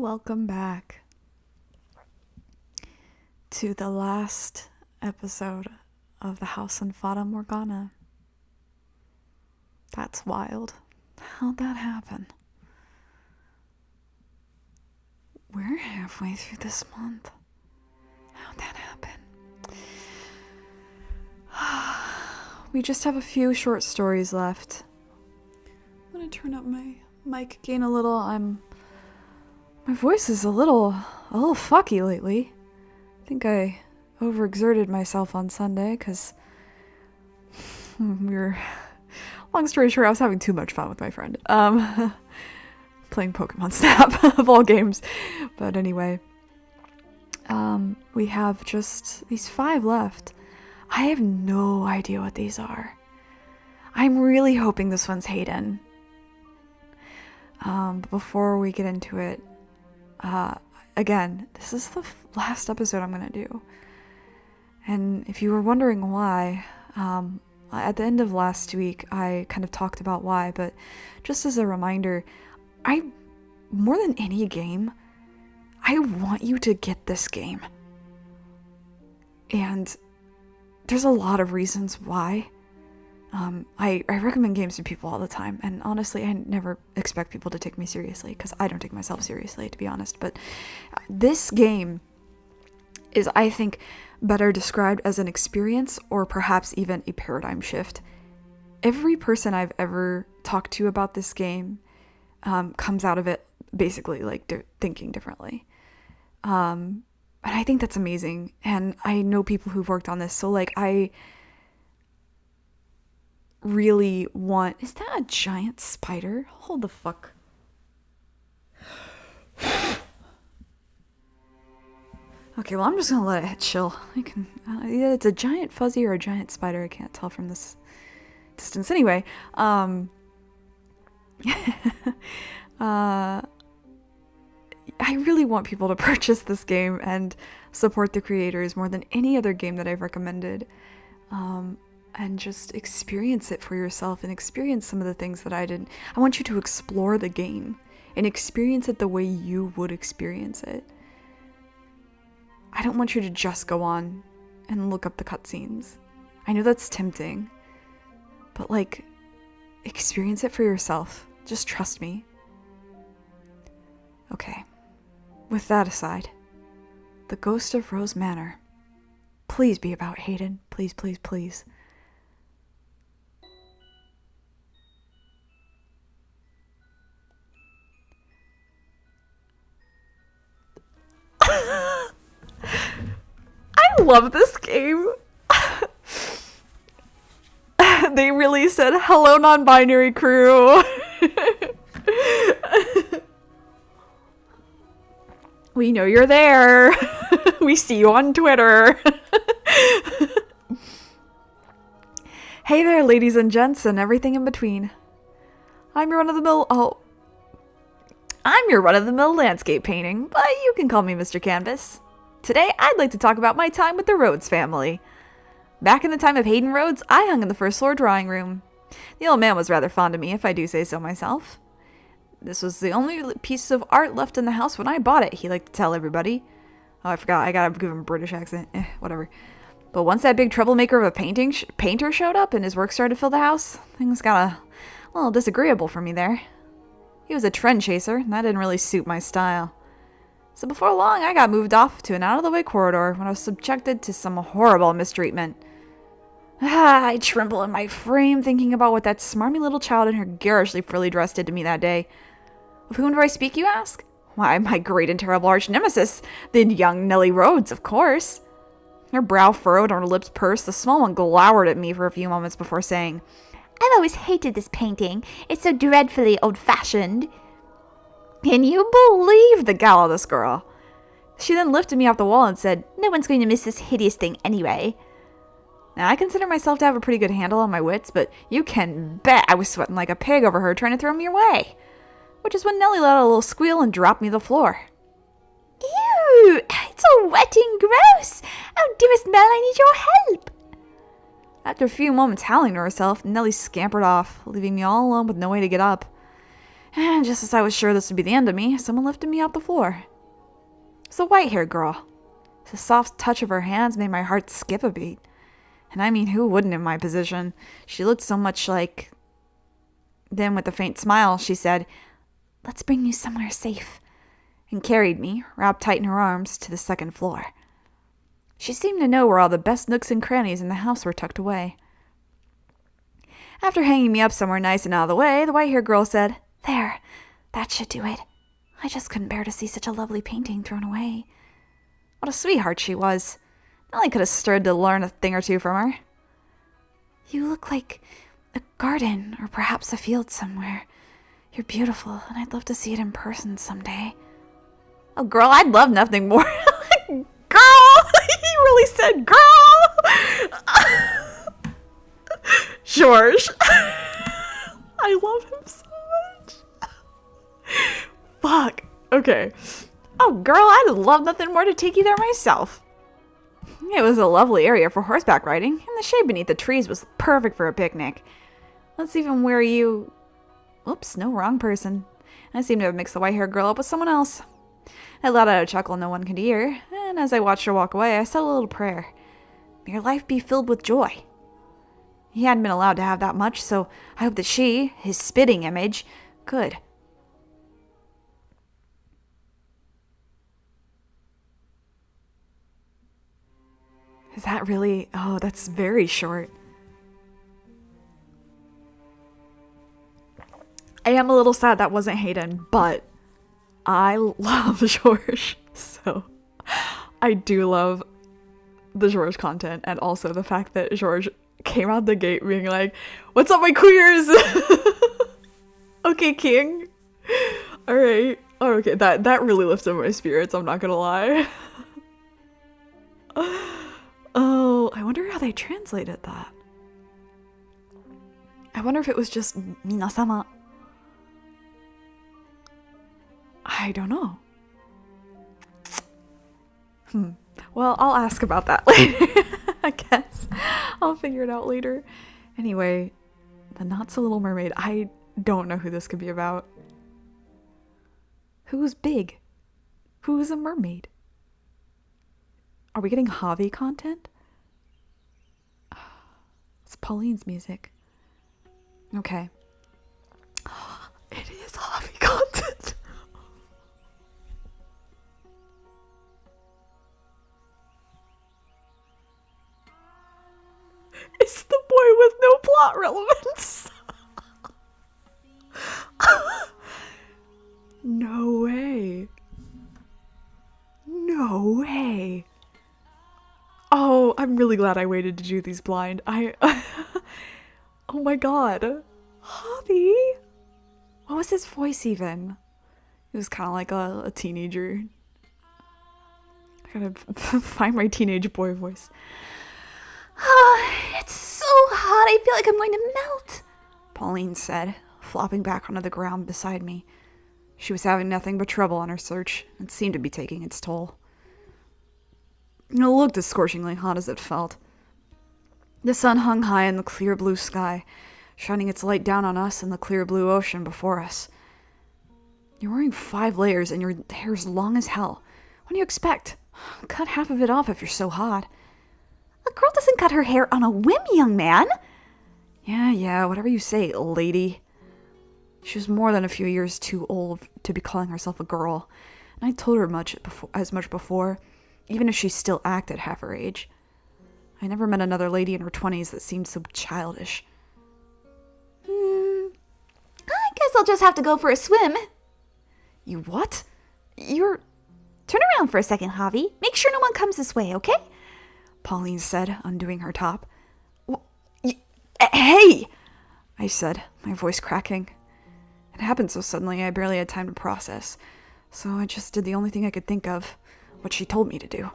Welcome back to the last episode of the house in Fata Morgana. That's wild. How'd that happen? We're halfway through this month. How'd that happen? We just have a few short stories left. I'm gonna turn up my mic gain a little. My voice is a little fucky lately. I think I overexerted myself on Sunday because long story short, I was having too much fun with my friend. Playing Pokemon Snap of all games. But anyway, we have just these 5 left. I have no idea what these are. I'm really hoping this one's Hayden. But before we get into it, again, this is the last episode I'm going to do. And if you were wondering why, at the end of last week, I kind of talked about why, but just as a reminder, more than any game, I want you to get this game. And there's a lot of reasons why. I recommend games to people all the time, and honestly, I never expect people to take me seriously, because I don't take myself seriously, to be honest, but this game is, I think, better described as an experience, or perhaps even a paradigm shift. Every person I've ever talked to about this game comes out of it basically like thinking differently. And I think that's amazing, and I know people who've worked on this, so I really want... Is that a giant spider? Hold the fuck. Okay, well, I'm just gonna let it chill. Either it's a giant fuzzy or a giant spider. I can't tell from this distance. Anyway, I really want people to purchase this game and support the creators more than any other game that I've recommended. And just experience it for yourself and experience some of the things that I didn't. I want you to explore the game and experience it the way you would experience it. I don't want you to just go on and look up the cutscenes. I know that's tempting, but experience it for yourself. Just trust me. Okay, with that aside, The Ghost of Rose Manor. Please be about Hayden. Please, please, please. I love this game. They really said, hello, non-binary crew. We know you're there. We see you on Twitter. Hey there, ladies and gents, and everything in between. I'm your run-of-the-mill landscape painting, but you can call me Mr. Canvas. Today, I'd like to talk about my time with the Rhodes family. Back in the time of Hayden Rhodes, I hung in the first floor drawing room. The old man was rather fond of me, if I do say so myself. This was the only piece of art left in the house when I bought it, he liked to tell everybody. Oh, I forgot, I gotta give him a British accent. Whatever. But once that big troublemaker of a painter showed up and his work started to fill the house, things got a little disagreeable for me there. He was a trend chaser, and that didn't really suit my style. So before long, I got moved off to an out-of-the-way corridor when I was subjected to some horrible mistreatment. I tremble in my frame thinking about what that smarmy little child in her garishly frilly dress did to me that day. Of whom do I speak, you ask? Why, my great and terrible arch nemesis, the young Nellie Rhodes, of course. Her brow furrowed and her lips pursed, the small one glowered at me for a few moments before saying, I've always hated this painting. It's so dreadfully old-fashioned. Can you believe the gall of this girl? She then lifted me off the wall and said, no one's going to miss this hideous thing anyway. Now, I consider myself to have a pretty good handle on my wits, but you can bet I was sweating like a pig over her trying to throw me away. Which is when Nellie let out a little squeal and dropped me to the floor. Ew, it's all wet and gross. Oh, dearest Mel, I need your help. After a few moments howling to herself, Nellie scampered off, leaving me all alone with no way to get up. And just as I was sure this would be the end of me, someone lifted me off the floor. It was a white-haired girl. The soft touch of her hands made my heart skip a beat. And I mean, who wouldn't in my position? She looked so much like... Then with a faint smile, she said, "Let's bring you somewhere safe," and carried me, wrapped tight in her arms, to the second floor. She seemed to know where all the best nooks and crannies in the house were tucked away. After hanging me up somewhere nice and out of the way, the white-haired girl said, "There, that should do it. I just couldn't bear to see such a lovely painting thrown away." What a sweetheart she was. Nellie could have stirred to learn a thing or two from her. "You look like a garden, or perhaps a field somewhere. You're beautiful, and I'd love to see it in person someday." Oh, girl, I'd love nothing more. Girl! He really said girl! George. I love him so much. Fuck. Okay. Oh, girl, I'd love nothing more to take you there myself. It was a lovely area for horseback riding, and the shade beneath the trees was perfect for a picnic. Let's even wear you... Oops, no, wrong person. I seem to have mixed the white-haired girl up with someone else. I let out a chuckle no one could hear, and as I watched her walk away, I said a little prayer. May your life be filled with joy. He hadn't been allowed to have that much, so I hope that she, his spitting image, could. Is that really... Oh, that's very short. I am a little sad that wasn't Hayden, but I love George, so I do love the George content, and also the fact that George came out the gate being like, "What's up, my queers?" Okay, king. All right. Oh, okay, that really lifted my spirits, I'm not gonna lie. Oh, I wonder how they translated that. I wonder if it was just minasama. I don't know. Well, I'll ask about that later. I guess. I'll figure it out later. Anyway, the Not So Little Mermaid. I don't know who this could be about. Who's big? Who's a mermaid? Are we getting Javi content? It's Pauline's music. Okay. It is Javi content. It's the boy with no plot relevance. No way. No way. Oh, I'm really glad I waited to do these blind. Oh my god. Hobby? What was his voice even? It was kind of like a teenager. I gotta find my teenage boy voice. It's so hot, I feel like I'm going to melt, Pauline said, flopping back onto the ground beside me. She was having nothing but trouble on her search, and seemed to be taking its toll. It looked as scorchingly hot as it felt. The sun hung high in the clear blue sky, shining its light down on us and the clear blue ocean before us. You're wearing 5 layers and your hair's long as hell. What do you expect? Cut half of it off if you're so hot. A girl doesn't cut her hair on a whim, young man. Yeah, whatever you say, lady. She was more than a few years too old to be calling herself a girl, and I told her as much before, even if she still acted half her age. I never met another lady in her 20s that seemed so childish. I guess I'll just have to go for a swim. You what? Turn around for a second, Javi. Make sure no one comes this way, okay? Pauline said, undoing her top. Hey! I said, my voice cracking. It happened so suddenly I barely had time to process, so I just did the only thing I could think of, what she told me to do.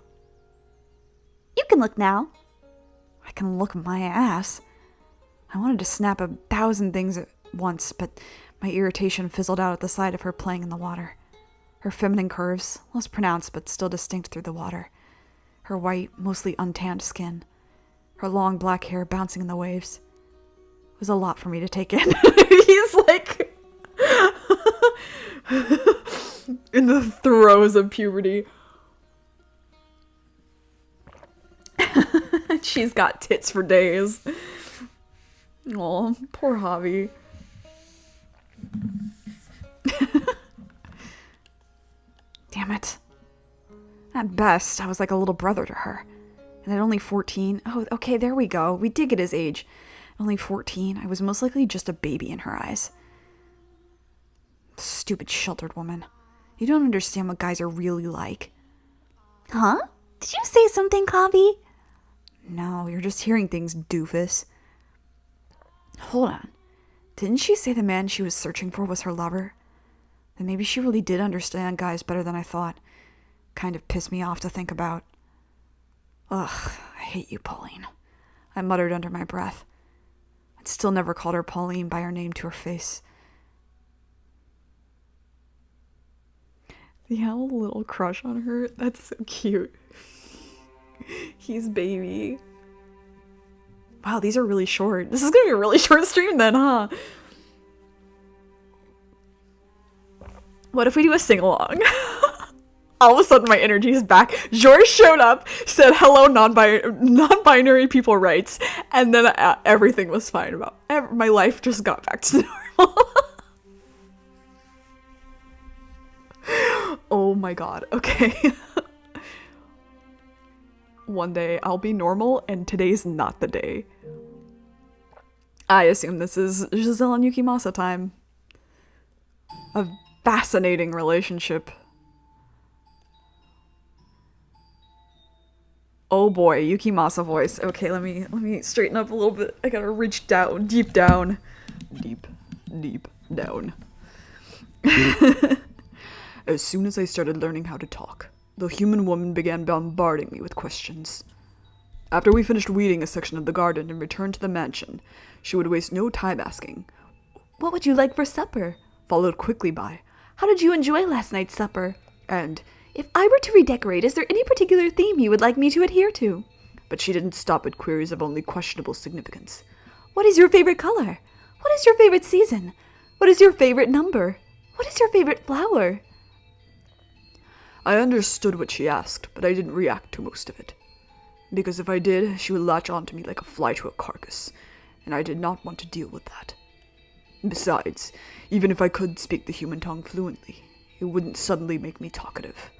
You can look now. I can look my ass. I wanted to snap 1,000 things at once, but my irritation fizzled out at the sight of her playing in the water. Her feminine curves, less pronounced but still distinct through the water. Her white, mostly untanned skin. Her long black hair bouncing in the waves. It was a lot for me to take in. He's like... In the throes of puberty. She's got tits for days. Oh, poor Javi. Damn it. At best, I was like a little brother to her. And at only 14, oh, okay, there we go. We did get his age. At only 14, I was most likely just a baby in her eyes. Stupid sheltered woman. You don't understand what guys are really like. Huh? Did you say something, Kavi? No, you're just hearing things, doofus. Hold on. Didn't she say the man she was searching for was her lover? Then maybe she really did understand guys better than I thought. Kind of pissed me off to think about. Ugh, I hate you, Pauline. I muttered under my breath. I'd still never called her Pauline by her name to her face. You have a little crush on her? That's so cute. He's baby. Wow, these are really short. This is gonna be a really short stream then, huh? What if we do a sing-along? All of a sudden my energy is back. George showed up, said hello non-binary people rights, and then everything was fine about my life just got back to normal. Oh my god, okay. One day I'll be normal and today's not the day. I assume this is Giselle and Yukimasa time. A fascinating relationship. Oh boy, Yukimasa voice. Okay, let me straighten up a little bit. I gotta reach down, deep down. Deep down. As soon as I started learning how to talk, the human woman began bombarding me with questions. After we finished weeding a section of the garden and returned to the mansion, she would waste no time asking, "What would you like for supper?" followed quickly by, "How did you enjoy last night's supper?" And, "If I were to redecorate, is there any particular theme you would like me to adhere to?" But she didn't stop at queries of only questionable significance. "What is your favorite color? What is your favorite season? What is your favorite number? What is your favorite flower?" I understood what she asked, but I didn't react to most of it. Because if I did, she would latch onto me like a fly to a carcass, and I did not want to deal with that. Besides, even if I could speak the human tongue fluently, it wouldn't suddenly make me talkative.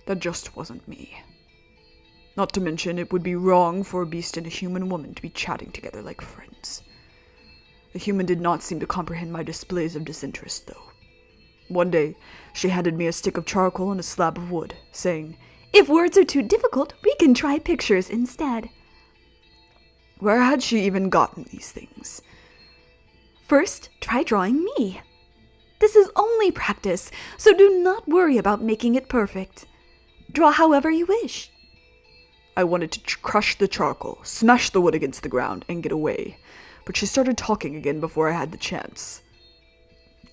That just wasn't me. Not to mention, it would be wrong for a beast and a human woman to be chatting together like friends. The human did not seem to comprehend my displays of disinterest, though. One day, she handed me a stick of charcoal and a slab of wood, saying, "If words are too difficult, we can try pictures instead." Where had she even gotten these things? "First, try drawing me. This is only practice, so do not worry about making it perfect. Draw however you wish." I wanted to crush the charcoal, smash the wood against the ground, and get away, but she started talking again before I had the chance.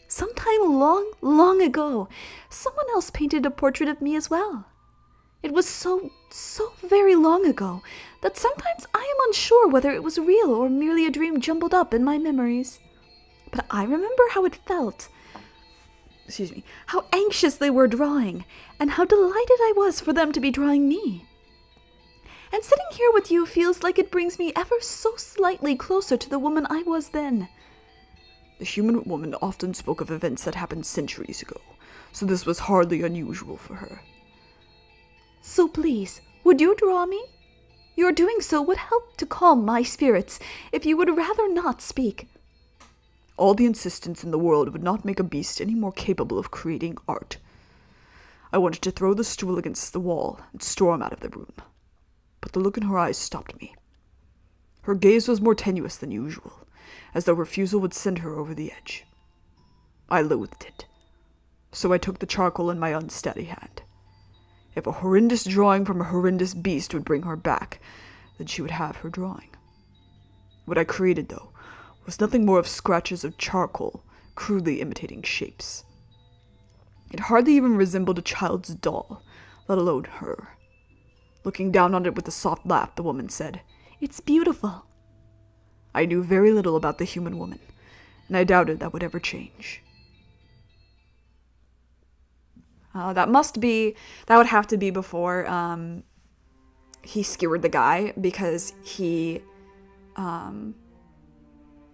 "Sometime long ago, someone else painted a portrait of me as well. It was so very long ago that sometimes I am unsure whether it was real or merely a dream jumbled up in my memories. But I remember how it felt. How anxious they were drawing, and how delighted I was for them to be drawing me. And sitting here with you feels like it brings me ever so slightly closer to the woman I was then." The human woman often spoke of events that happened centuries ago, so this was hardly unusual for her. "So please, would you draw me? Your doing so would help to calm my spirits, if you would rather not speak." All the insistence in the world would not make a beast any more capable of creating art. I wanted to throw the stool against the wall and storm out of the room, but the look in her eyes stopped me. Her gaze was more tenuous than usual, as though refusal would send her over the edge. I loathed it, so I took the charcoal in my unsteady hand. If a horrendous drawing from a horrendous beast would bring her back, then she would have her drawing. What I created, though, was nothing more of scratches of charcoal, crudely imitating shapes. It hardly even resembled a child's doll, let alone her. Looking down on it with a soft laugh, the woman said, "It's beautiful." I knew very little about the human woman, and I doubted that would ever change. That would have to be before he skewered the guy, because he,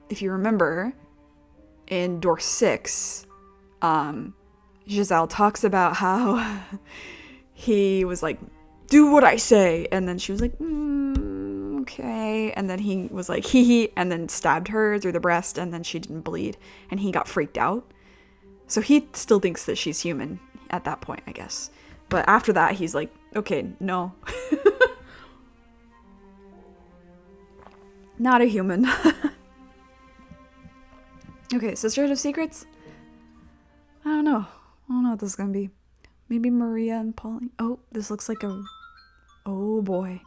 if you remember, in door 6, Giselle talks about how he was like, do what I say, and then she was like, okay, and then he was like, hee hee, and then stabbed her through the breast, and then she didn't bleed, and he got freaked out. So he still thinks that she's human at that point, I guess. But after that, he's like, okay, no. Not a human. Okay, Sisterhood of Secrets? I don't know what this is gonna be. Maybe Maria and Pauline. Oh, this looks like a... Oh boy.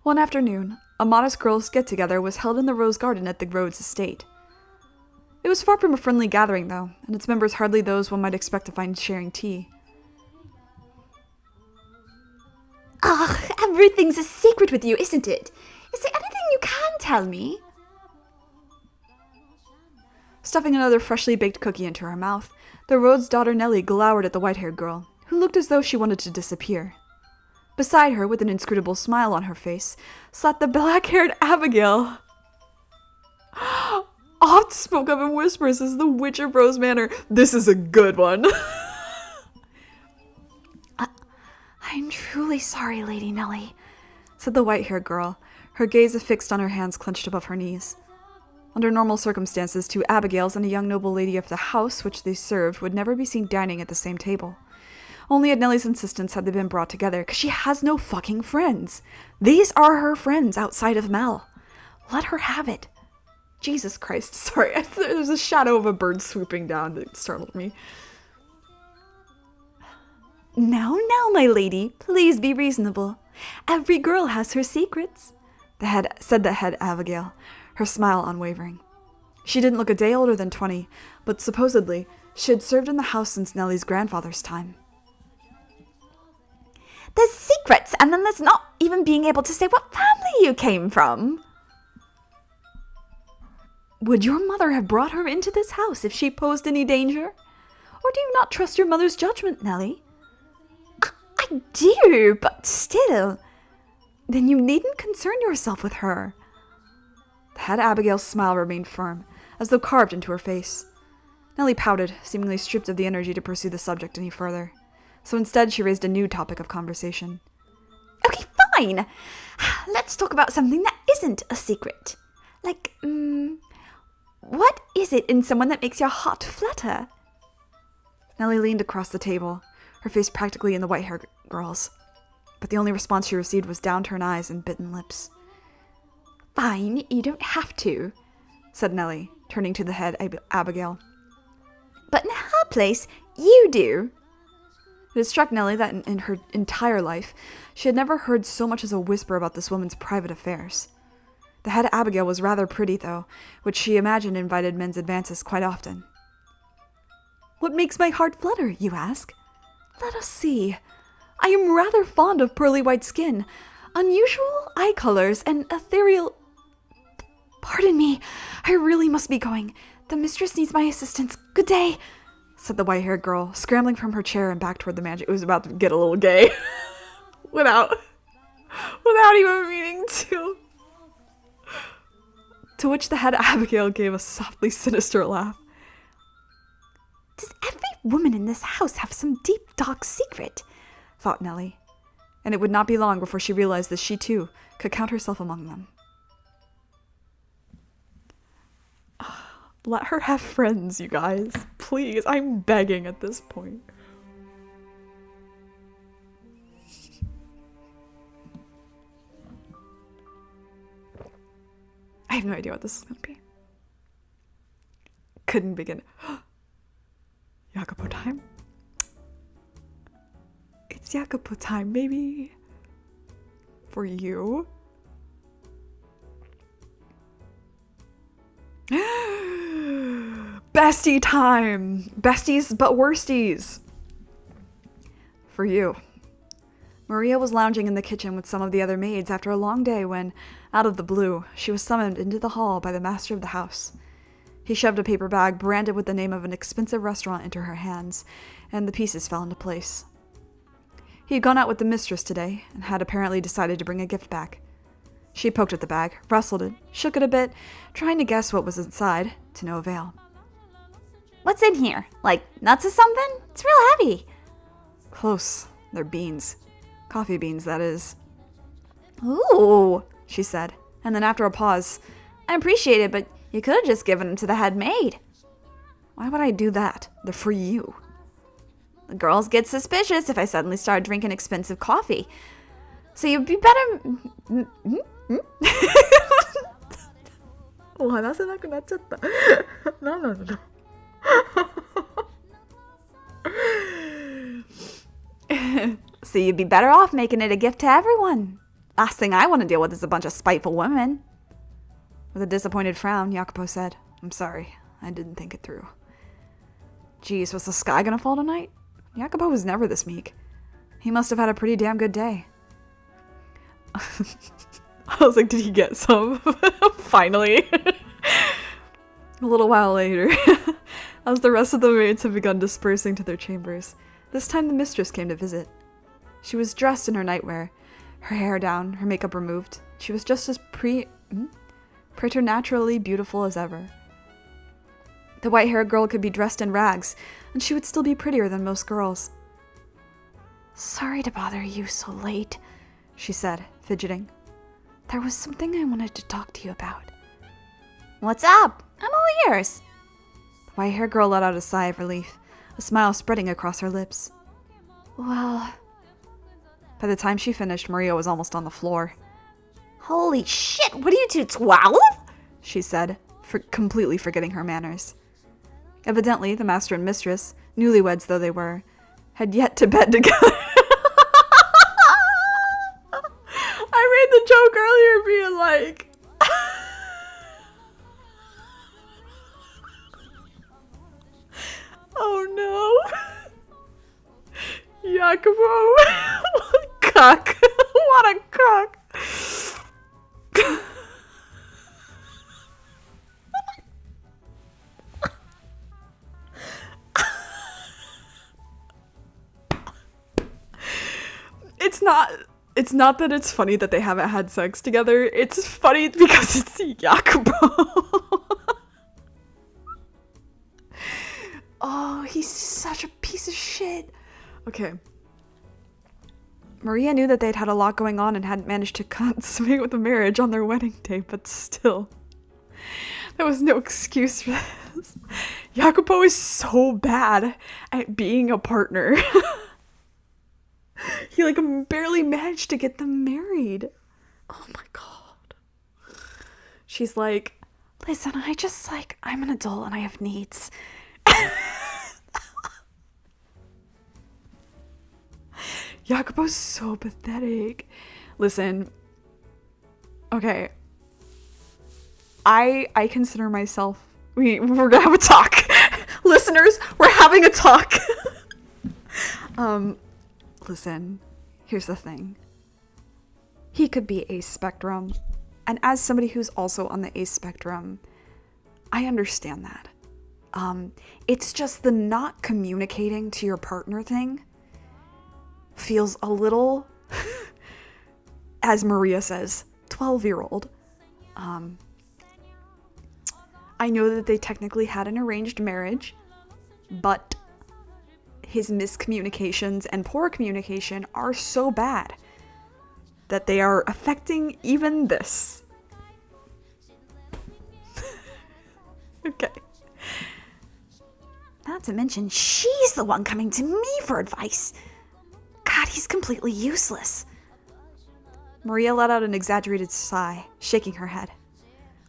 One afternoon, a modest girls' get-together was held in the Rose Garden at the Rhodes estate. It was far from a friendly gathering, though, and its members hardly those one might expect to find sharing tea. Ah, everything's a secret with you, isn't it? Is there anything you can tell me? Stuffing another freshly baked cookie into her mouth, the Rhodes' daughter Nellie glowered at the white-haired girl, who looked as though she wanted to disappear. Beside her, with an inscrutable smile on her face, sat the black-haired Abigail. Oft spoke of in whispers as the Witch of Rose Manor. This is a good one. I'm truly sorry, Lady Nellie, said the white-haired girl, her gaze affixed on her hands clenched above her knees. Under normal circumstances, two Abigails and a young noble lady of the house which they served would never be seen dining at the same table. Only at Nellie's insistence had they been brought together, because she has no fucking friends. These are her friends outside of Mel. Let her have it. Jesus Christ, sorry, there's a shadow of a bird swooping down that startled me. Now, my lady, please be reasonable. Every girl has her secrets, said the head Abigail, her smile unwavering. She didn't look a day older than 20, but supposedly she had served in the house since Nellie's grandfather's time. There's secrets, and then there's not even being able to say what family you came from. Would your mother have brought her into this house if she posed any danger? Or do you not trust your mother's judgment, Nellie? I do, but still. Then you needn't concern yourself with her. The head Abigail's smile remained firm, as though carved into her face. Nellie pouted, seemingly stripped of the energy to pursue the subject any further. So instead, she raised a new topic of conversation. Okay, fine. Let's talk about something that isn't a secret. Like, what is it in someone that makes your heart flutter? Nellie leaned across the table, her face practically in the white-haired girl's. But the only response she received was downturned eyes and bitten lips. Fine, you don't have to, said Nellie, turning to the head Abigail. But in her place, you do. It had struck Nellie that in her entire life, she had never heard so much as a whisper about this woman's private affairs. The head Abigail was rather pretty, though, which she imagined invited men's advances quite often. What makes my heart flutter, you ask? Let us see. I am rather fond of pearly white skin, unusual eye colors, and ethereal... Pardon me, I really must be going. The mistress needs my assistance. Good day, said the white-haired girl, scrambling from her chair and back toward the magic. It was about to get a little gay. without even meaning to. To which the head Abigail gave a softly sinister laugh. Does every woman in this house have some deep, dark secret? Thought Nellie. And it would not be long before she realized that she, too, could count herself among them. Let her have friends, you guys. Please, I'm begging at this point. I have no idea what this is going to be. Couldn't begin. Jacopo time? It's Jacopo time, baby. For you. Bestie time! Besties but worsties. For you. Maria was lounging in the kitchen with some of the other maids after a long day when, out of the blue, she was summoned into the hall by the master of the house. He shoved a paper bag branded with the name of an expensive restaurant into her hands, and the pieces fell into place. He had gone out with the mistress today, and had apparently decided to bring a gift back. She poked at the bag, rustled it, shook it a bit, trying to guess what was inside, to no avail. What's in here? Like nuts or something? It's real heavy. Close. They're beans. Coffee beans, that is. Ooh, She said, and then after a pause, I appreciate it, but you could have just given them to the head maid. Why would I do that? They're for you. The girls get suspicious if I suddenly start drinking expensive coffee. So you'd be better... お話せなくなっちゃった。何なんだろう。So you'd be better off making it a gift to everyone. Last thing I want to deal with is a bunch of spiteful women. With a disappointed frown, Jacopo said, I'm sorry, I didn't think it through. Geez, was the sky gonna fall tonight? Jacopo was never this meek. He must have had a pretty damn good day. I was like, did he get some? Finally. A little while later, as the rest of the maids had begun dispersing to their chambers, this time the mistress came to visit. She was dressed in her nightwear, her hair down, her makeup removed. She was just as preternaturally beautiful as ever. The white-haired girl could be dressed in rags, and she would still be prettier than most girls. Sorry to bother you so late, she said, fidgeting. There was something I wanted to talk to you about. What's up? I'm all ears. The white-haired girl let out a sigh of relief, a smile spreading across her lips. Well... By the time she finished, Maria was almost on the floor. Holy shit, what are you two, 12? She said, completely forgetting her manners. Evidently, the master and mistress, newlyweds though they were, had yet to bed together. I made the joke earlier being like... Oh no. Jacopo. Cuck. What a cuck. It's not that it's funny that they haven't had sex together. It's funny because it's Jacopo. Oh, he's such a piece of shit. Okay. Maria knew that they'd had a lot going on and hadn't managed to consummate with a marriage on their wedding day, but still. There was no excuse for this. Jacopo is so bad at being a partner. He barely managed to get them married. Oh my god. She's like, listen, I'm an adult and I have needs. Jacopo's so pathetic. Listen. Okay. I consider myself... We're gonna have a talk. Listeners, we're having a talk. Listen. Here's the thing. He could be ace spectrum. And as somebody who's also on the ace spectrum, I understand that. It's just the not communicating to your partner thing feels a little, as Maria says, 12-year-old. I know that they technically had an arranged marriage, but his miscommunications and poor communication are so bad that they are affecting even this. Okay. Not to mention, she's the one coming to me for advice. God, he's completely useless. Maria let out an exaggerated sigh, shaking her head,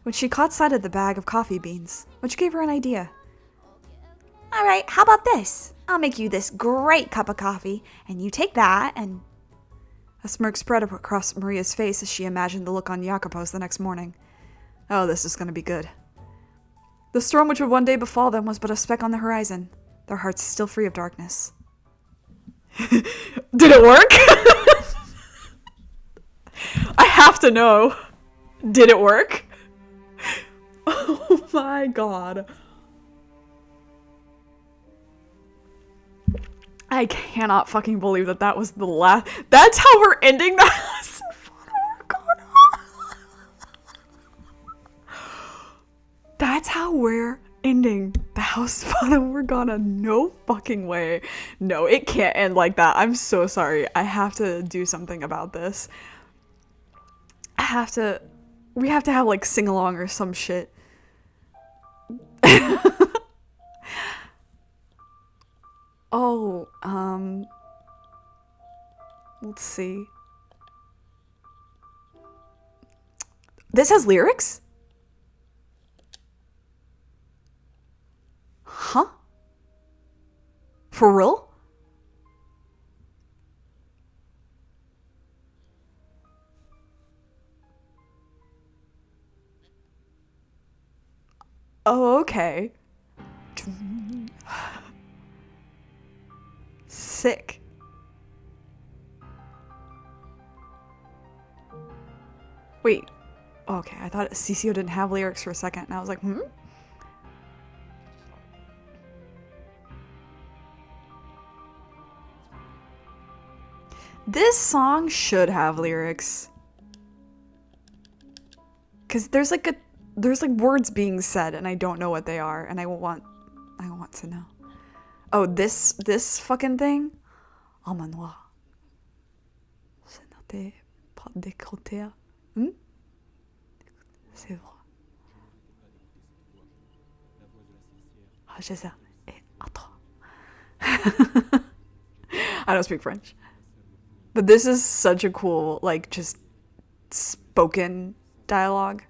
when she caught sight of the bag of coffee beans, which gave her an idea. All right, how about this? I'll make you this great cup of coffee, and you take that and... A smirk spread across Maria's face as she imagined the look on Jacopo's the next morning. Oh, this is going to be good. The storm which would one day befall them was but a speck on the horizon, their hearts still free of darkness. Did it work? I have to know. Did it work? Oh my god. I cannot fucking believe that that was the last. That's how we're ending the House of Fata Morgana. That's how we're ending the House of Fata Morgana. No fucking way. No, it can't end like that. I'm so sorry. I have to do something about this. We have to have like sing along or some shit. Oh, let's see. This has lyrics? Huh? For real? Oh, okay. Sick. Wait. Okay, I thought CCO didn't have lyrics for a second, and I was like, hmm? This song should have lyrics. Cause there's like words being said, and I don't know what they are, and I want to know. Oh, this fucking thing? En manoir. Ce n'était pas décolleté. Hmm? C'est vrai. Ah, je sais. Et attends. I don't speak French. But this is such a cool, like, just spoken dialogue.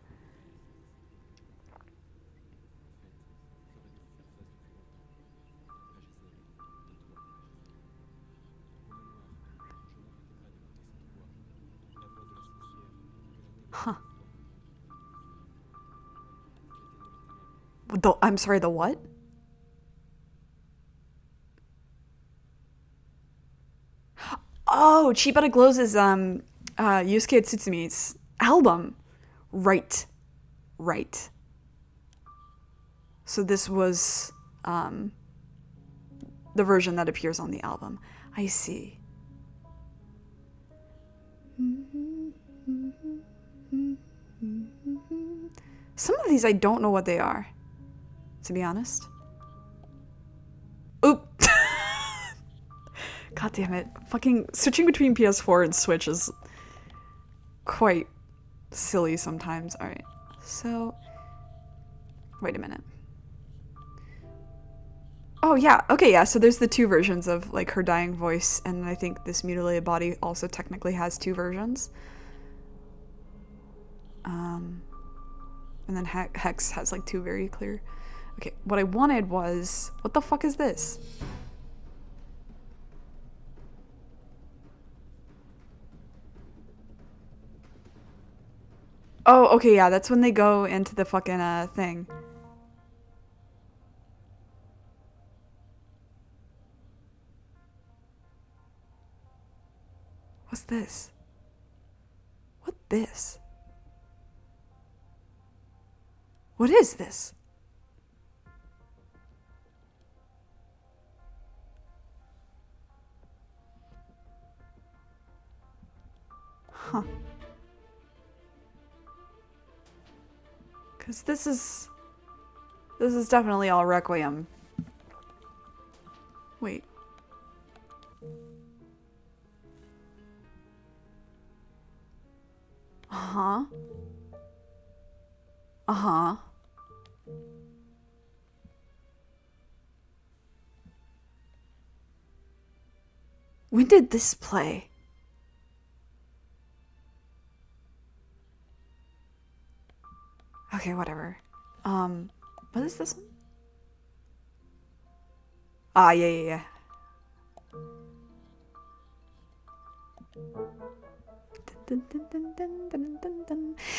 Huh. I'm sorry, the what? Oh, Chibata Glow's Yusuke Tsutsumi's album. Right. Right. So this was the version that appears on the album. I see. Some of these I don't know what they are, to be honest. Oop. God damn it. Fucking switching between PS4 and Switch is quite silly sometimes. Alright, so wait a minute. Oh yeah, okay, yeah, so there's the two versions of like her dying voice, and I think this mutilated body also technically has two versions. And then Hex has like two very clear. Okay, what I wanted was, what the fuck is this? Oh, okay, yeah, that's when they go into the fucking thing. What's this? What this? What is this? Huh. Cause this is definitely all Requiem. Wait. Uh-huh. Uh-huh. When did this play? Okay, whatever. What is this one? Ah, yeah.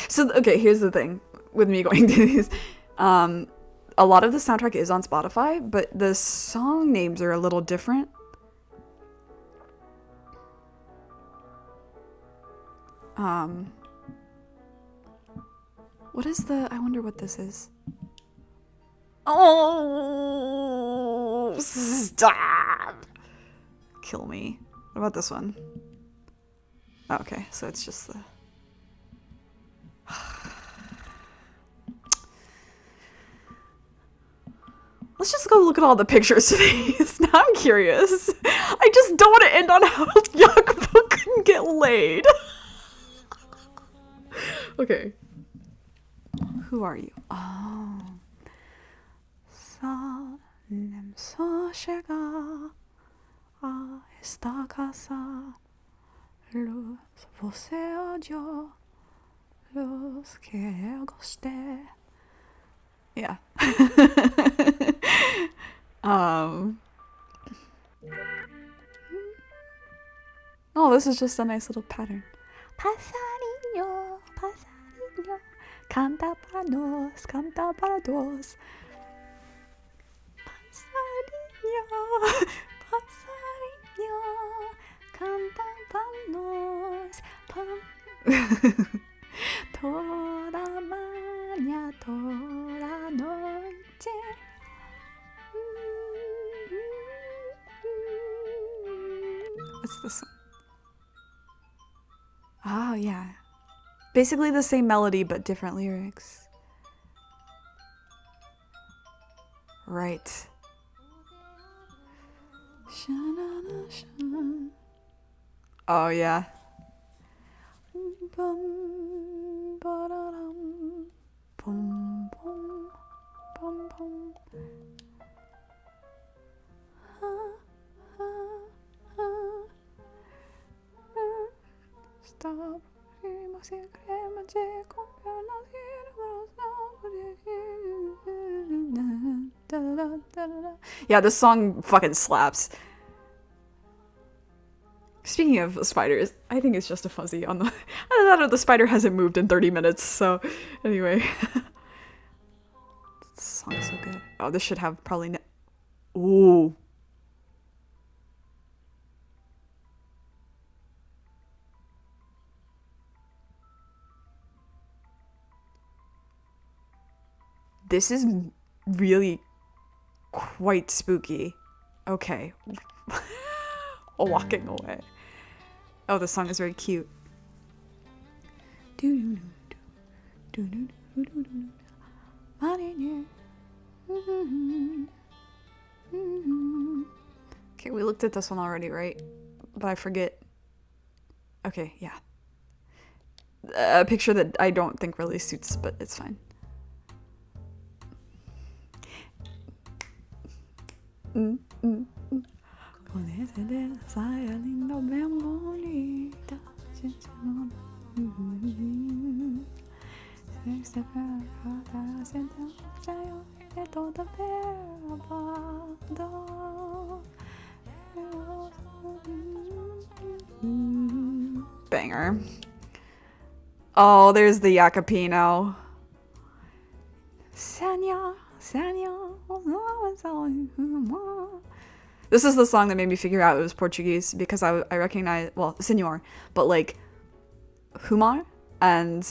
So, okay, here's the thing with me going to these. A lot of the soundtrack is on Spotify, but the song names are a little different. What is the... I wonder what this is. Oh, stop. Kill me. What about this one? Oh, okay, so it's just the... Let's just go look at all the pictures of these. Now I'm curious. I just don't want to end on how Yakupo couldn't get laid. Okay. Who are you? Oh. Salem Soshega a esta casa. Los você odió. Los que gosté. Yeah. Oh, this is just a nice little pattern. Pasarillo, pasarillo, canta para dos, canta para dos. Pasarillo, pasarillo, canta para dos. Toda mañana, toda noche. What's this one? Oh, yeah. Basically the same melody, but different lyrics. Right. Oh, yeah. Bum, ba-da-dum, bum, bum, bum, bum. Stop. Yeah, this song fucking slaps. Speaking of spiders, I think it's just a fuzzy on the... I don't know, the spider hasn't moved in 30 minutes, so... Anyway. This song is so good. Oh, this should have probably... Ooh. This is really quite spooky. Okay. Walking away. Oh, the song is very cute. Okay, we looked at this one already, right? But I forget. Okay, yeah. A picture that I don't think really suits, but it's fine. Con ese dedo sale lindo, bien bonita. Banger. Oh, there's the Yakapino. This is the song that made me figure out it was Portuguese because I recognize, well, Senor, but like Humar and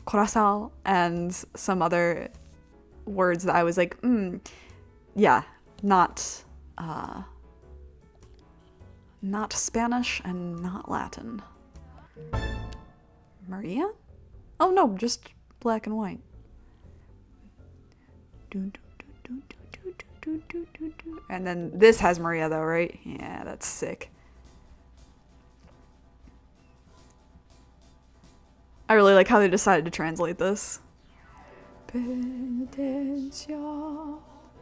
Coração and some other words that I was like, yeah, not Spanish and not Latin. Maria? Oh no, just black and white. And then this has Maria though, right? Yeah, that's sick. I really like how they decided to translate this. Penitencia,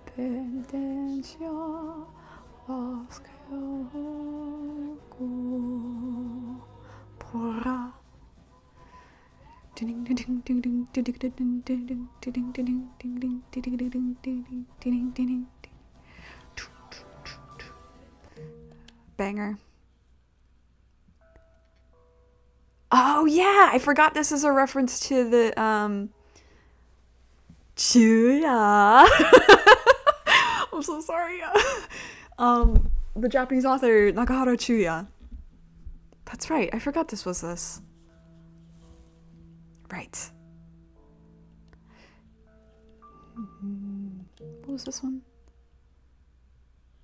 penitencia, los que porra. Banger. Oh yeah, I forgot this is a reference to the Chuya. I'm so sorry. The Japanese author Nakahara Chuya. That's right. I forgot this was this. Right. What was this one?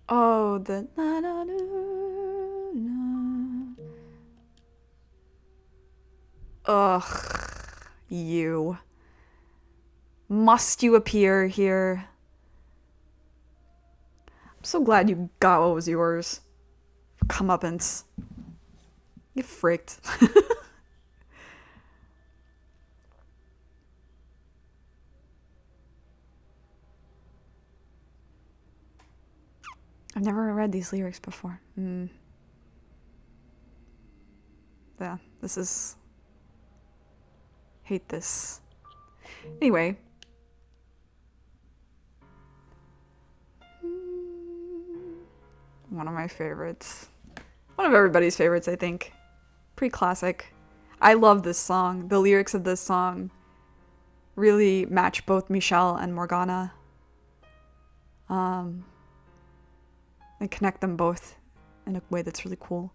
Oh, the na na na na. Ugh, you. Must you appear here? I'm so glad you got what was yours. Comeuppance. You fricked. I've never read these lyrics before. Yeah, this is... hate this. Anyway. One of my favorites. One of everybody's favorites, I think. Pretty classic. I love this song. The lyrics of this song really match both Michelle and Morgana. And connect them both in a way that's really cool.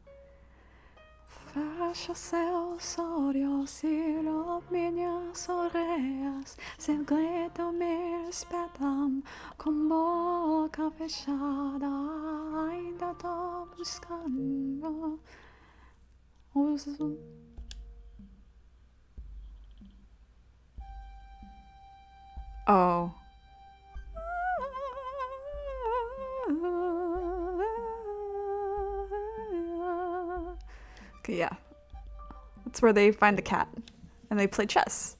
What was this one? Oh. Okay, yeah. That's where they find the cat. And they play chess.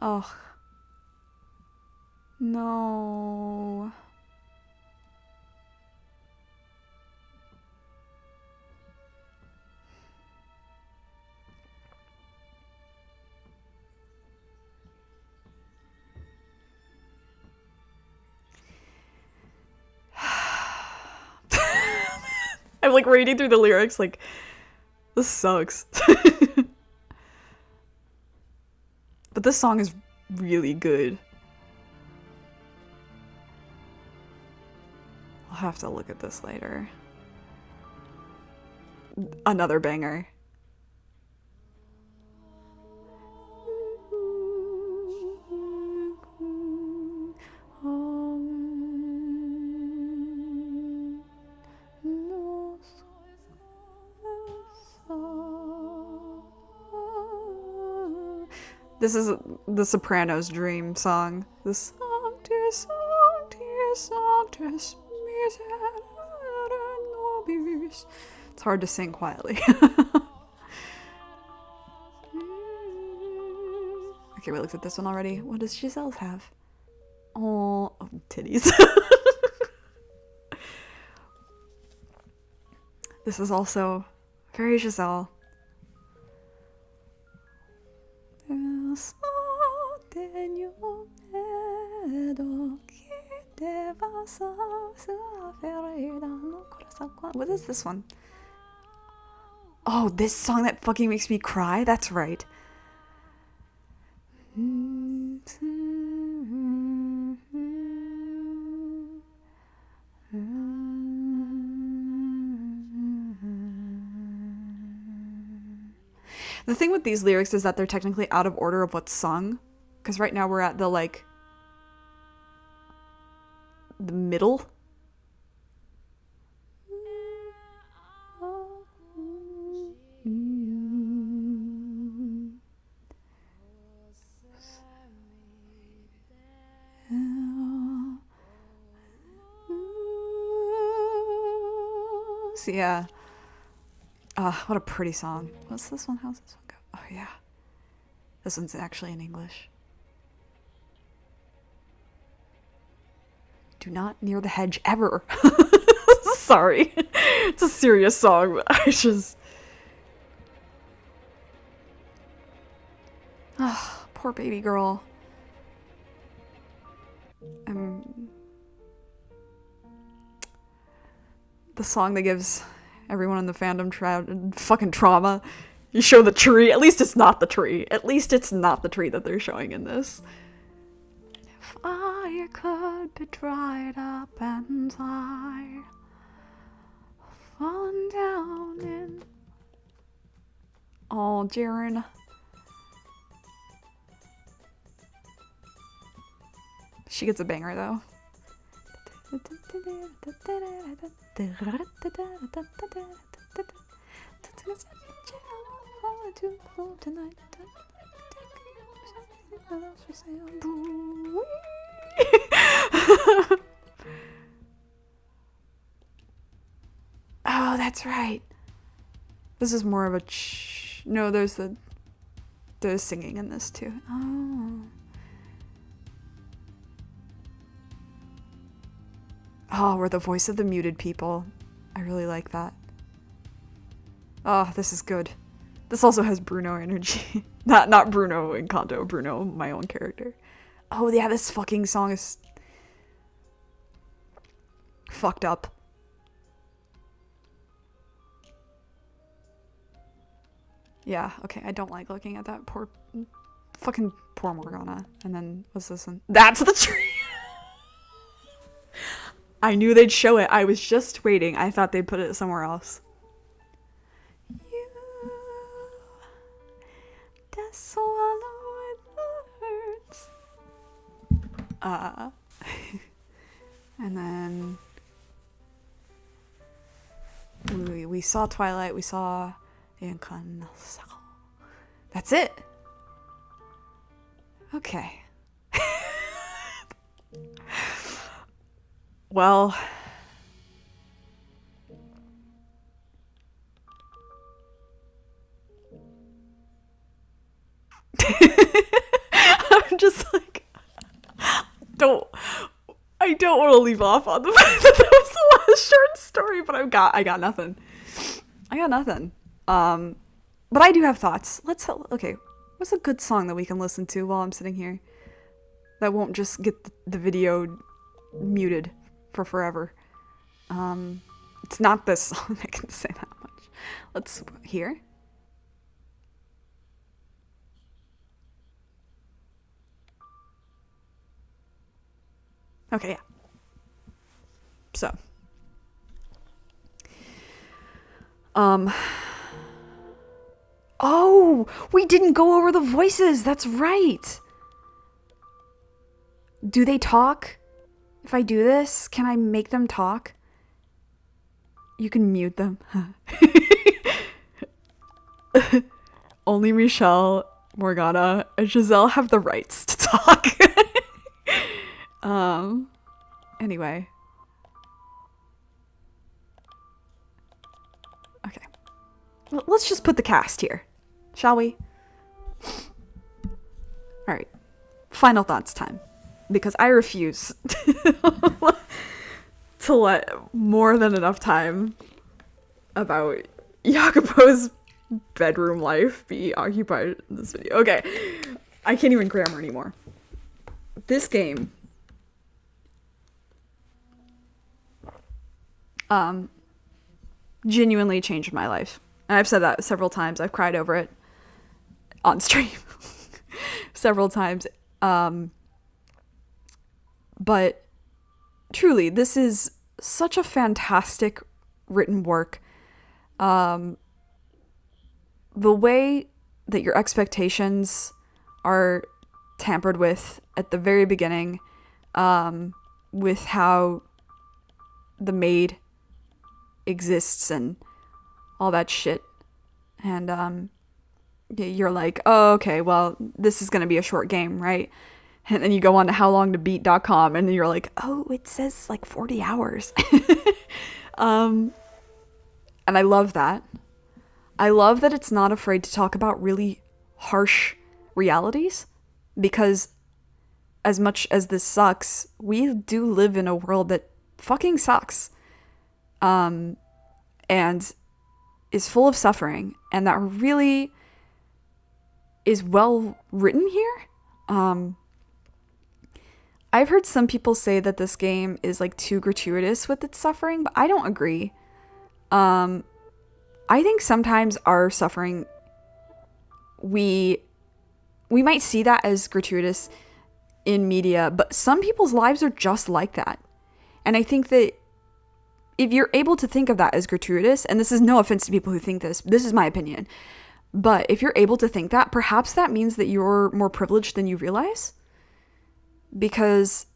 Oh. No. I'm like reading through the lyrics like, this sucks. But this song is really good. I'll have to look at this later. Another banger. This is the Sopranos' dream song. This it's hard to sing quietly. Okay, we looked at this one already. What does Giselle's have? Oh, titties. This is also very Giselle. What is this one? Oh, this song that fucking makes me cry? That's right. The thing with these lyrics is that they're technically out of order of what's sung. Because right now we're at the, like, the middle. So yeah. What a pretty song. What's this one? How's this one go? Oh yeah. This one's actually in English. Do not near the hedge ever. Sorry. It's a serious song, but I just... Oh, poor baby girl. The song that gives everyone in the fandom fucking trauma. You show the tree. At least it's not the tree. At least it's not the tree that they're showing in this. If I could be dried up and I fallen down in... Oh, Jaren. She gets a banger though. Oh, that's right. This is more of a no, there's singing in this too. Oh. Oh, we're the voice of the muted people. I really like that. Oh, this is good. This also has Bruno energy. not Bruno in Kanto, Bruno, my own character. Oh yeah, this fucking song is fucked up. Yeah, okay, I don't like looking at that poor Morgana. And then, what's this one? That's the tree! I knew they'd show it. I was just waiting. I thought they'd put it somewhere else. You, the swallow with the hurts. And then we saw Twilight. We saw Incarnation. That's it. Okay. Well, I'm just like, I don't want to leave off on the fact that was the last short story, but I got nothing. But I do have thoughts. Okay, what's a good song that we can listen to while I'm sitting here that won't just get the video muted for forever? It's not this song, I can say that much. Let's hear. Okay, yeah. So, oh, we didn't go over the voices. That's right. Do they talk? If I do this, can I make them talk? You can mute them. Only Michelle, Morgana, and Giselle have the rights to talk. Anyway. Okay. Well, let's just put the cast here, shall we? Alright. Final thoughts time. Because I refuse to let more than enough time about Jacopo's bedroom life be occupied in this video. Okay. I can't even grammar anymore. This game genuinely changed my life. And I've said that several times. I've cried over it on stream several times. But truly, this is such a fantastic written work. The way that your expectations are tampered with at the very beginning, with how the maid exists and all that shit. And you're like, oh, okay, well, this is going to be a short game, right? And then you go on to howlongtobeat.com and then you're like, oh, it says like 40 hours. And I love that. I love that it's not afraid to talk about really harsh realities, because as much as this sucks, we do live in a world that fucking sucks. And is full of suffering, and that really is well written here. I've heard some people say that this game is like too gratuitous with its suffering, but I don't agree. I think sometimes our suffering, we might see that as gratuitous in media, but some people's lives are just like that. And I think that if you're able to think of that as gratuitous, and this is no offense to people who think this is my opinion, but if you're able to think that, perhaps that means that you're more privileged than you realize. Because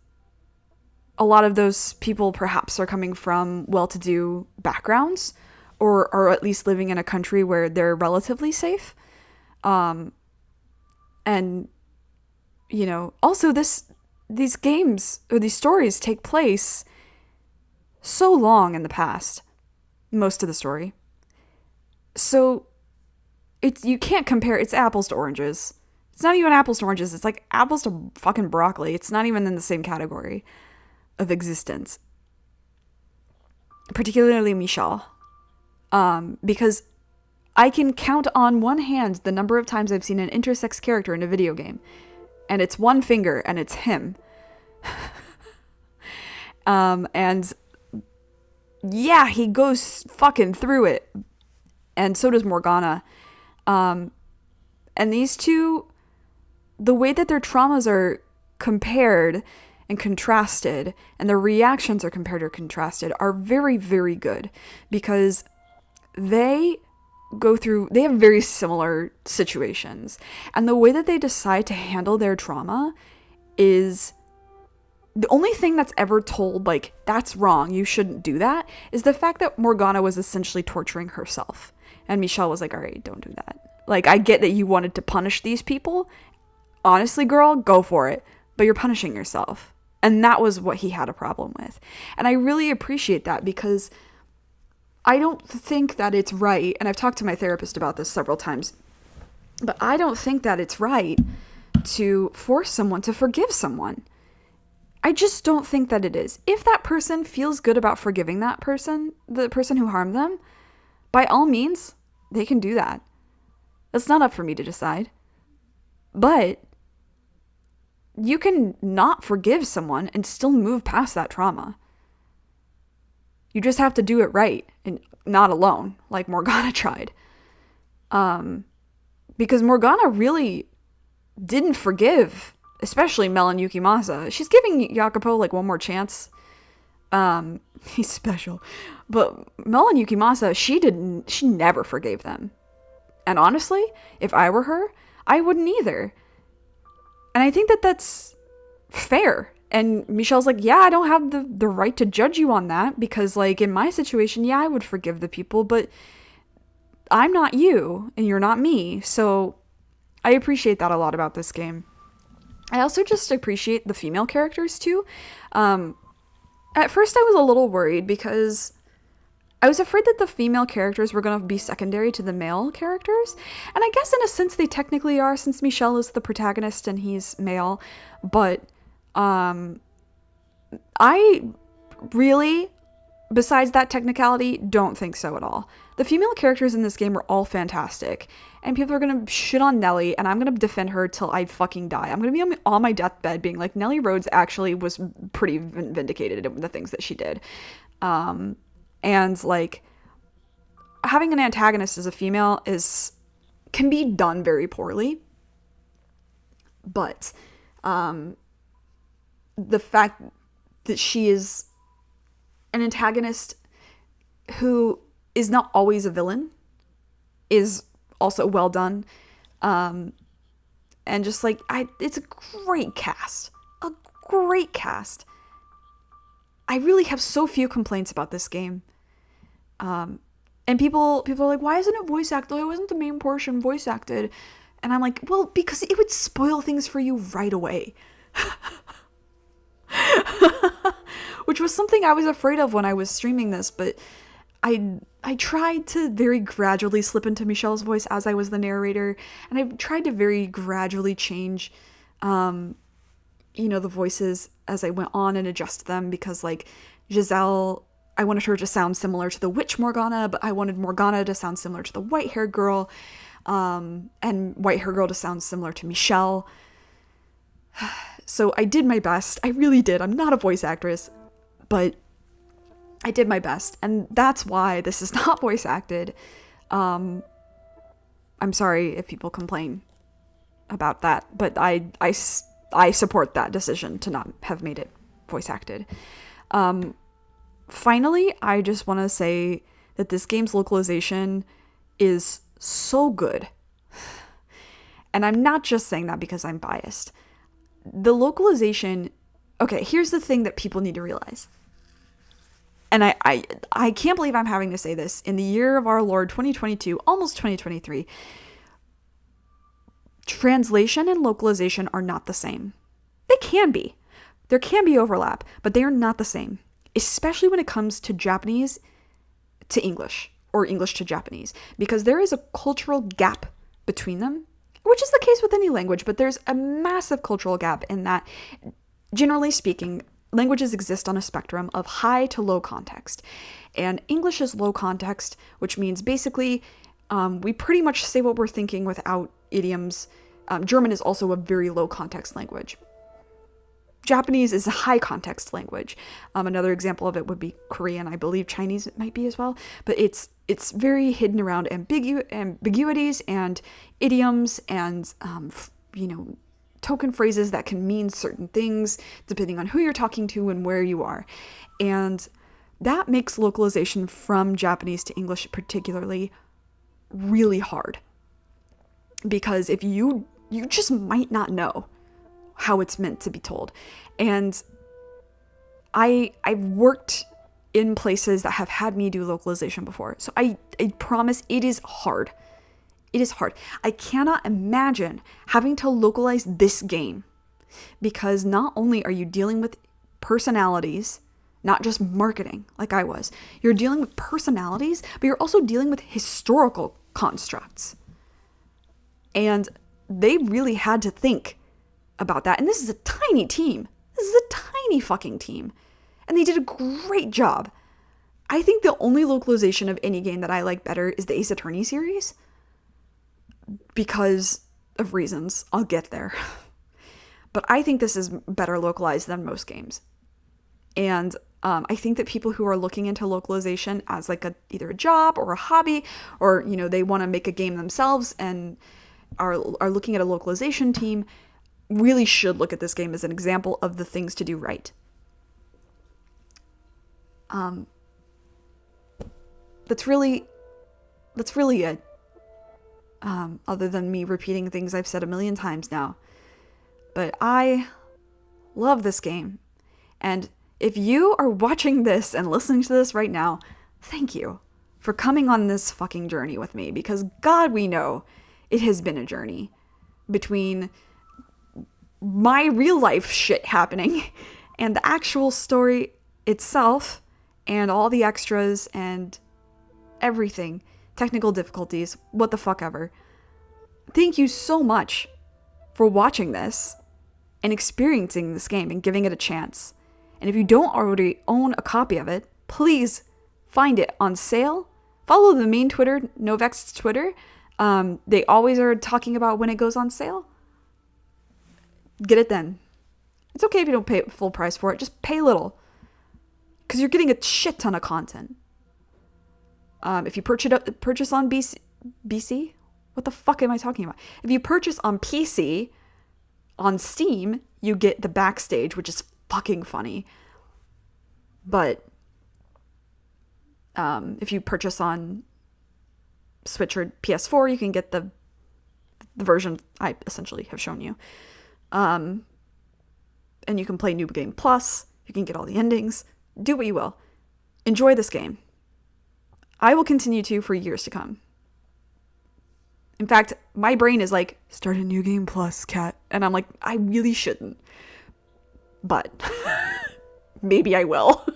a lot of those people perhaps are coming from well-to-do backgrounds, or are at least living in a country where they're relatively safe. And, you know, also these games or these stories take place so long in the past, most of the story. So you can't compare, it's apples to oranges. It's not even apples to oranges, it's like apples to fucking broccoli. It's not even in the same category of existence. Particularly Michelle. Because I can count on one hand the number of times I've seen an intersex character in a video game. And it's one finger, and it's him. And yeah, he goes fucking through it. And so does Morgana. And these two, the way that their traumas are compared and contrasted, and their reactions are compared or contrasted, are very, very good. Because they have very similar situations. And the way that they decide to handle their trauma is the only thing that's ever told, like, that's wrong, you shouldn't do that, is the fact that Morgana was essentially torturing herself. And Michelle was like, all right, don't do that. Like, I get that you wanted to punish these people. Honestly, girl, go for it. But you're punishing yourself. And that was what he had a problem with. And I really appreciate that, because I don't think that it's right, and I've talked to my therapist about this several times, but I don't think that it's right to force someone to forgive someone. I just don't think that it is. If that person feels good about forgiving that person, the person who harmed them, by all means, they can do that. That's not up for me to decide. But you can not forgive someone and still move past that trauma. You just have to do it right and not alone, like Morgana tried. Because Morgana really didn't forgive, especially Melon Yukimasa. She's giving Jacopo like one more chance. He's special. But Melon Yukimasa, she never forgave them. And honestly, if I were her, I wouldn't either. And I think that that's fair. And Michelle's like, yeah, I don't have the right to judge you on that, because, like, in my situation, yeah, I would forgive the people, but I'm not you, and you're not me. So I appreciate that a lot about this game. I also just appreciate the female characters, too. At first, I was a little worried, because I was afraid that the female characters were going to be secondary to the male characters. And I guess in a sense they technically are, since Michelle is the protagonist and he's male. But I really, besides that technicality, don't think so at all. The female characters in this game are all fantastic. And people are going to shit on Nellie, and I'm going to defend her till I fucking die. I'm going to be on my deathbed being like, Nellie Rhodes actually was pretty vindicated in the things that she did. And, like, having an antagonist as a female can be done very poorly. But the fact that she is an antagonist who is not always a villain is also well done. And just, like, it's a great cast. A great cast. I really have so few complaints about this game. And people are like, why isn't it voice acted? Why wasn't the main portion voice acted? And I'm like, well, because it would spoil things for you right away. Which was something I was afraid of when I was streaming this, but I tried to very gradually slip into Michelle's voice as I was the narrator, and I tried to very gradually change the voices as I went on and adjust them, because, like, Giselle, I wanted her to sound similar to the witch Morgana, but I wanted Morgana to sound similar to the white-haired girl, and white-haired girl to sound similar to Michelle. So I did my best. I really did. I'm not a voice actress, but I did my best, and that's why this is not voice acted. I'm sorry if people complain about that, but I support that decision to not have made it voice acted. Finally, I just want to say that this game's localization is so good. And I'm not just saying that because I'm biased. The localization okay, here's the thing that people need to realize. And I can't believe I'm having to say this. In the year of our Lord 2022, almost 2023, translation and localization are not the same. They can be. There can be overlap, but they are not the same, especially when it comes to Japanese to English or English to Japanese, because there is a cultural gap between them, which is the case with any language, but there's a massive cultural gap in that, generally speaking, languages exist on a spectrum of high to low context. And English is low context, which means basically we pretty much say what we're thinking without idioms. German is also a very low context language. Japanese is a high context language. Another example of it would be Korean. I believe Chinese it might be as well. But it's very hidden around ambiguities and idioms and, token phrases that can mean certain things depending on who you're talking to and where you are. And that makes localization from Japanese to English particularly really hard. Because if you just might not know how it's meant to be told. And I've worked in places that have had me do localization before. So I promise it is hard. It is hard. I cannot imagine having to localize this game because not only are you dealing with personalities, not just marketing like I was, you're dealing with personalities, but you're also dealing with historical constructs. And they really had to think about that. And this is a tiny team. This is a tiny fucking team. And they did a great job. I think the only localization of any game that I like better is the Ace Attorney series. Because of reasons. I'll get there. But I think this is better localized than most games. And I think that people who are looking into localization as like either a job or a hobby, or, they want to make a game themselves and are looking at a localization team, really should look at this game as an example of the things to do right. That's really it. Other than me repeating things I've said a million times now. But I love this game. And if you are watching this and listening to this right now, thank you for coming on this fucking journey with me. Because God, we know it has been a journey between my real life shit happening and the actual story itself and all the extras and everything. Technical difficulties, what the fuck ever. Thank you so much for watching this and experiencing this game and giving it a chance. And if you don't already own a copy of it, please find it on sale. Follow the main Twitter, Novex's Twitter. They always are talking about when it goes on sale. Get it then. It's okay if you don't pay full price for it. Just pay little. Because you're getting a shit ton of content. If you purchase on BC? What the fuck am I talking about? If you purchase on PC, on Steam, you get the backstage, which is fucking funny. But if you purchase on Switch or PS4, you can get the version I essentially have shown you. And you can play New Game Plus. You can get all the endings. Do what you will. Enjoy this game. I will continue to for years to come. In fact, my brain is like, start a New Game Plus, Kat. And I'm like, I really shouldn't. But maybe I will.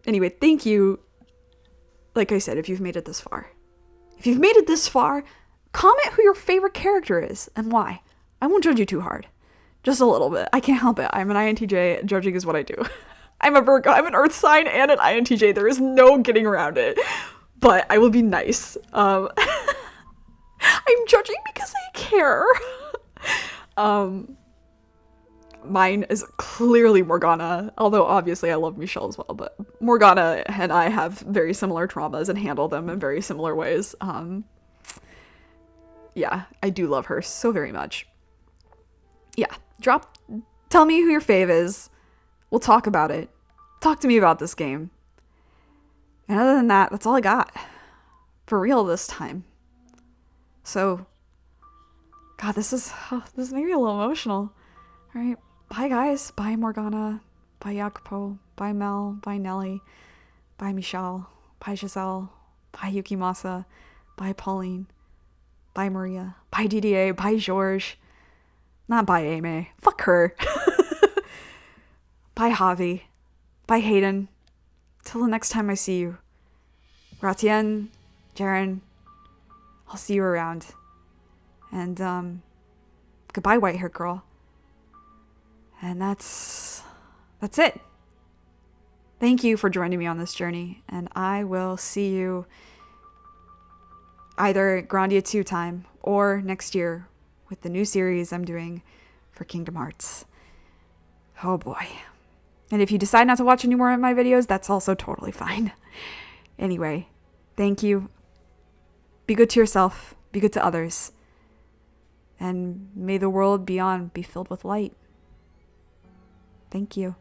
Anyway, thank you. Like I said, if you've made it this far. If you've made it this far, comment who your favorite character is and why. I won't judge you too hard. Just a little bit. I can't help it. I'm an INTJ. Judging is what I do. I'm a Virgo. I'm an Earth sign and an INTJ. There is no getting around it. But I will be nice. I'm judging because I care. Mine is clearly Morgana, although obviously I love Michelle as well. But Morgana and I have very similar traumas and handle them in very similar ways. Yeah, I do love her so very much. Yeah, tell me who your fave is. We'll talk about it. Talk to me about this game. And other than that, that's all I got. For real this time. So, God, this made me a little emotional. Alright, bye guys. Bye Morgana. Bye Jacopo. Bye Mel. Bye Nelly. Bye Michelle. Bye Giselle. Bye Yukimasa. Bye Pauline. Bye Maria. Bye DDA. Bye Georges. Not bye Amy. Fuck her. Bye Javi. Bye Hayden. Till the next time I see you. Ratien, Jaren, I'll see you around. And, goodbye, white hair girl. And that's it. Thank you for joining me on this journey, and I will see you either Grandia 2 time or next year with the new series I'm doing for Kingdom Hearts. Oh boy. And if you decide not to watch any more of my videos, that's also totally fine. Anyway, thank you. Be good to yourself. Be good to others. And may the world beyond be filled with light. Thank you.